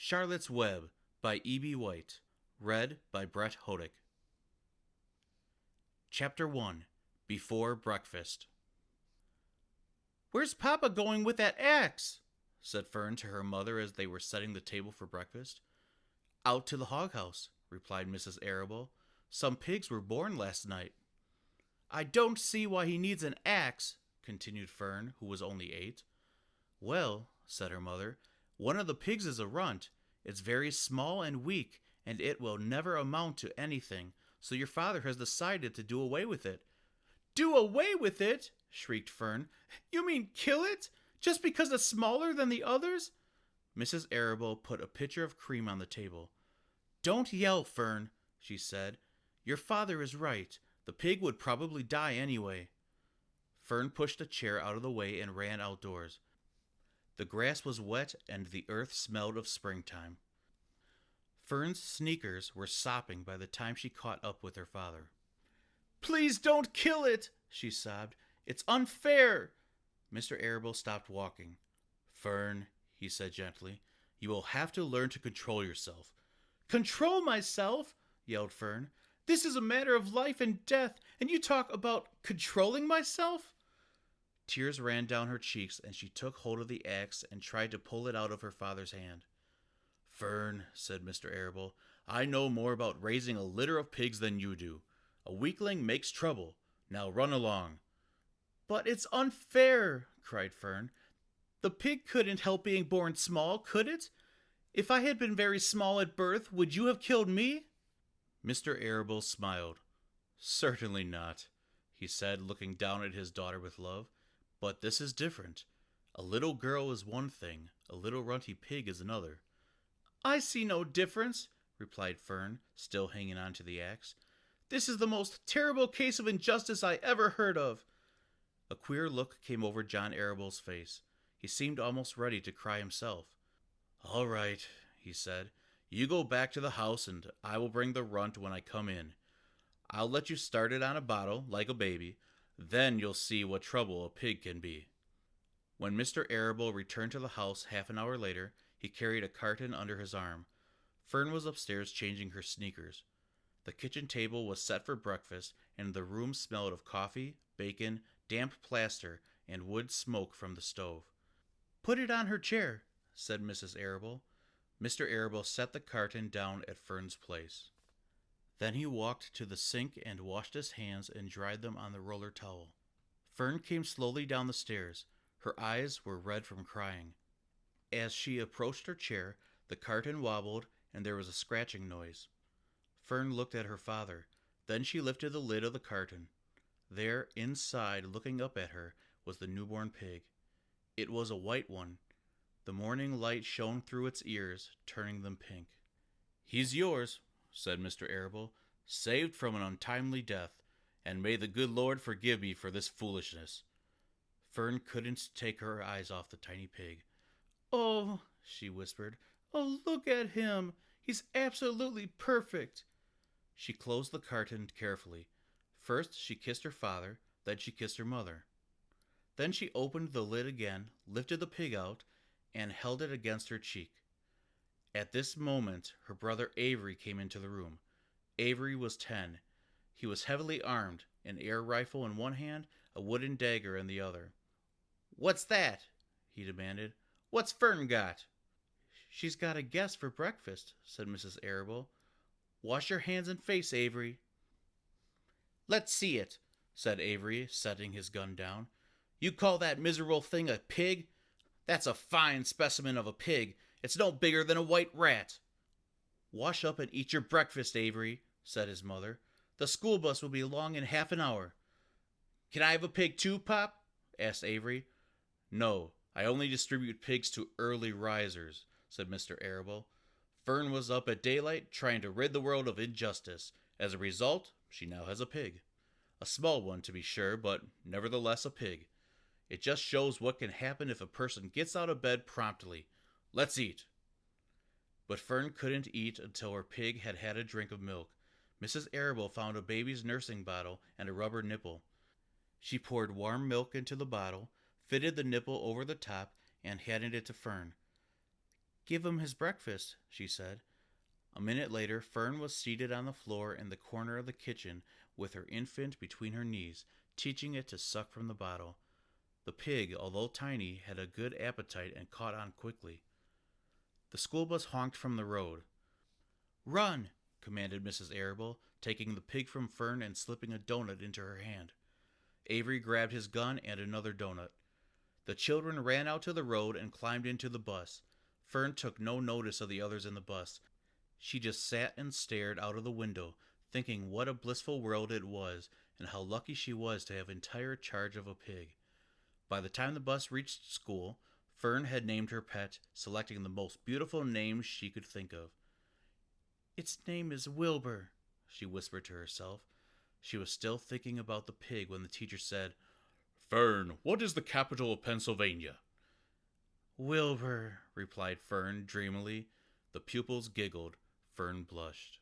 Charlotte's Web by E.B. White. Read by Brett Houdek. Chapter 1. Before Breakfast. "Where's Papa going with that axe?" said Fern to her mother as they were setting the table for breakfast. "Out to the hog house," replied Mrs. Arable. "Some pigs were born last night." "I don't see why he needs an axe," continued Fern, who was only 8. "Well," said her mother, "one of the pigs is a runt. It's very small and weak, and it will never amount to anything, so your father has decided to do away with it." "Do away with it?" shrieked Fern. "You mean kill it? Just because it's smaller than the others?" Mrs. Arable put a pitcher of cream on the table. "Don't yell, Fern," she said. "Your father is right. The pig would probably die anyway." Fern pushed a chair out of the way and ran outdoors. The grass was wet and the earth smelled of springtime. Fern's sneakers were sopping by the time she caught up with her father. "Please don't kill it," she sobbed. "It's unfair." Mr. Arable stopped walking. "Fern," he said gently, "you will have to learn to control yourself." "Control myself?" yelled Fern. "This is a matter of life and death, and you talk about controlling myself?" Tears ran down her cheeks, and she took hold of the axe and tried to pull it out of her father's hand. "Fern," said Mr. Arable, "I know more about raising a litter of pigs than you do. A weakling makes trouble. Now run along." "But it's unfair," cried Fern. "The pig couldn't help being born small, could it? If I had been very small at birth, would you have killed me?" Mr. Arable smiled. "Certainly not," he said, looking down at his daughter with love. "But this is different. A little girl is one thing, a little runty pig is another." "I see no difference," replied Fern, still hanging on to the axe. "This is the most terrible case of injustice I ever heard of." A queer look came over John Arable's face. He seemed almost ready to cry himself. "All right," he said. "You go back to the house, and I will bring the runt when I come in. I'll let you start it on a bottle, like a baby. Then you'll see what trouble a pig can be." When Mr. Arable returned to the house half an hour later, he carried a carton under his arm. Fern was upstairs changing her sneakers. The kitchen table was set for breakfast, and the room smelled of coffee, bacon, damp plaster, and wood smoke from the stove. "Put it on her chair," said Mrs. Arable. Mr. Arable set the carton down at Fern's place. Then he walked to the sink and washed his hands and dried them on the roller towel. Fern came slowly down the stairs. Her eyes were red from crying. As she approached her chair, the carton wobbled and there was a scratching noise. Fern looked at her father. Then she lifted the lid of the carton. There, inside, looking up at her, was the newborn pig. It was a white one. The morning light shone through its ears, turning them pink. "He's yours," said Mr. Arable, "saved from an untimely death, and may the good Lord forgive me for this foolishness." Fern couldn't take her eyes off the tiny pig. "Oh," she whispered, "oh, look at him. He's absolutely perfect." She closed the carton carefully. First she kissed her father, then she kissed her mother. Then she opened the lid again, lifted the pig out, and held it against her cheek. At this moment her brother Avery came into the room. Avery was 10. He was heavily armed, an air rifle in one hand, a wooden dagger in the other. "What's that?" he demanded. "What's Fern got?" "She's got a guest for breakfast," said Mrs. Arable. "Wash your hands and face, Avery." "Let's see it," said Avery, setting his gun down. "You call that miserable thing a pig? That's a fine specimen of a pig. It's no bigger than a white rat." "Wash up and eat your breakfast, Avery," said his mother. "The school bus will be along in half an hour." "Can I have a pig too, Pop?" asked Avery. "No, I only distribute pigs to early risers," said Mr. Arable. "Fern was up at daylight trying to rid the world of injustice. As a result, she now has a pig. A small one, to be sure, but nevertheless a pig. It just shows what can happen if a person gets out of bed promptly. Let's eat." But Fern couldn't eat until her pig had had a drink of milk. Mrs. Arable found a baby's nursing bottle and a rubber nipple. She poured warm milk into the bottle, fitted the nipple over the top, and handed it to Fern. Give him his breakfast, she said. A minute later, Fern was seated on the floor in the corner of the kitchen with her infant between her knees, teaching it to suck from the bottle. The pig, although tiny, had a good appetite and caught on quickly. The school bus honked from the road. Run, commanded Mrs. Arable, taking the pig from Fern and slipping a donut into her hand. Avery grabbed his gun and another donut. The children ran out to the road and climbed into the bus. Fern took no notice of the others in the bus. She just sat and stared out of the window, thinking what a blissful world it was and how lucky she was to have entire charge of a pig. By the time the bus reached school, Fern had named her pet, selecting the most beautiful name she could think of. Its name is Wilbur, she whispered to herself. She was still thinking about the pig when the teacher said, Fern, what is the capital of Pennsylvania? Wilbur, replied Fern dreamily. The pupils giggled. Fern blushed.